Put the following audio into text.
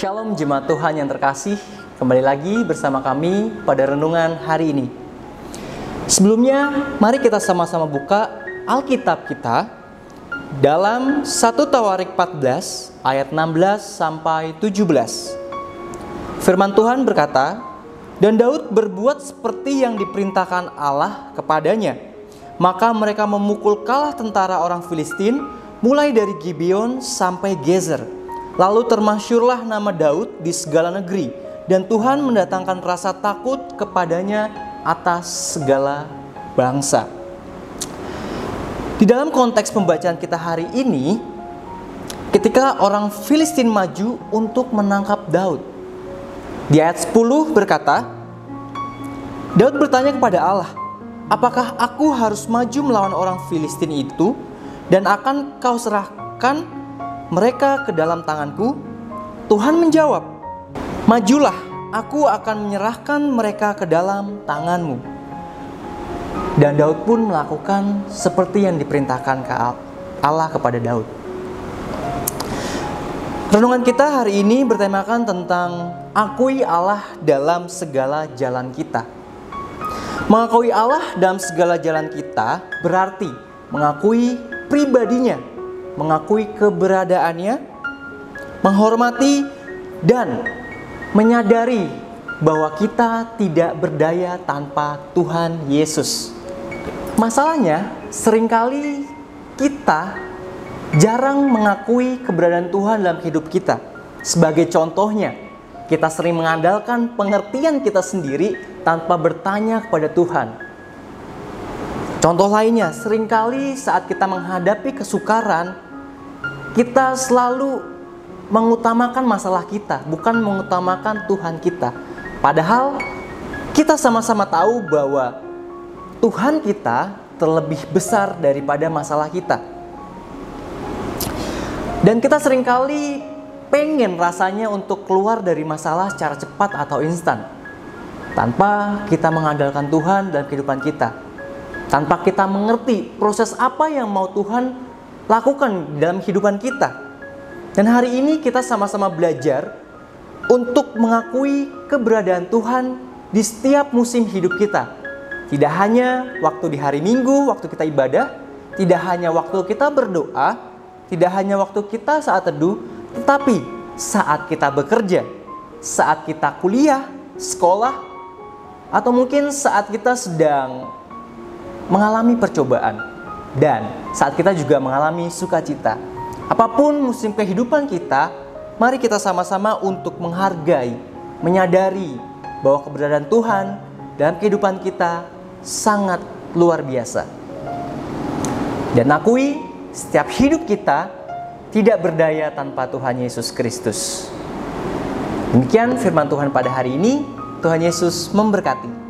Shalom jemaat Tuhan yang terkasih, kembali lagi bersama kami pada renungan hari ini. Sebelumnya, mari kita sama-sama buka Alkitab kita dalam 1 Tawarik 14 ayat 16 sampai 17. Firman Tuhan berkata, "Dan Daud berbuat seperti yang diperintahkan Allah kepadanya. Maka mereka memukul kalah tentara orang Filistin mulai dari Gibeon sampai Gezer. Lalu termasyurlah nama Daud di segala negeri, dan Tuhan mendatangkan rasa takut kepadanya atas segala bangsa." Di dalam konteks pembacaan kita hari ini, ketika orang Filistin maju untuk menangkap Daud, di ayat 10 berkata, Daud bertanya kepada Allah, "Apakah aku harus maju melawan orang Filistin itu, dan akan kau serahkan mereka ke dalam tanganku?" Tuhan menjawab, "Majulah, aku akan menyerahkan mereka ke dalam tanganmu." Dan Daud pun melakukan seperti yang diperintahkan Allah kepada Daud. Renungan kita hari ini bertemakan tentang akui Allah dalam segala jalan kita. Mengakui Allah dalam segala jalan kita berarti mengakui pribadinya, mengakui keberadaannya, menghormati dan menyadari bahwa kita tidak berdaya tanpa Tuhan Yesus. Masalahnya, seringkali kita jarang mengakui keberadaan Tuhan dalam hidup kita. Sebagai contohnya, kita sering mengandalkan pengertian kita sendiri tanpa bertanya kepada Tuhan. Contoh lainnya, seringkali saat kita menghadapi kesukaran, kita selalu mengutamakan masalah kita, bukan mengutamakan Tuhan kita. Padahal kita sama-sama tahu bahwa Tuhan kita terlebih besar daripada masalah kita. Dan kita seringkali pengen rasanya untuk keluar dari masalah secara cepat atau instan, tanpa kita mengandalkan Tuhan dalam kehidupan kita, tanpa kita mengerti proses apa yang mau Tuhan lakukan dalam kehidupan kita. Dan hari ini kita sama-sama belajar untuk mengakui keberadaan Tuhan di setiap musim hidup kita. Tidak hanya waktu di hari Minggu, waktu kita ibadah, tidak hanya waktu kita berdoa, tidak hanya waktu kita saat teduh, tetapi saat kita bekerja, saat kita kuliah, sekolah, atau mungkin saat kita sedang mengalami percobaan, dan saat kita juga mengalami sukacita. Apapun musim kehidupan kita, mari kita sama-sama untuk menghargai, menyadari bahwa keberadaan Tuhan dalam kehidupan kita sangat luar biasa. Dan akui setiap hidup kita tidak berdaya tanpa Tuhan Yesus Kristus. Demikian firman Tuhan pada hari ini. Tuhan Yesus memberkati.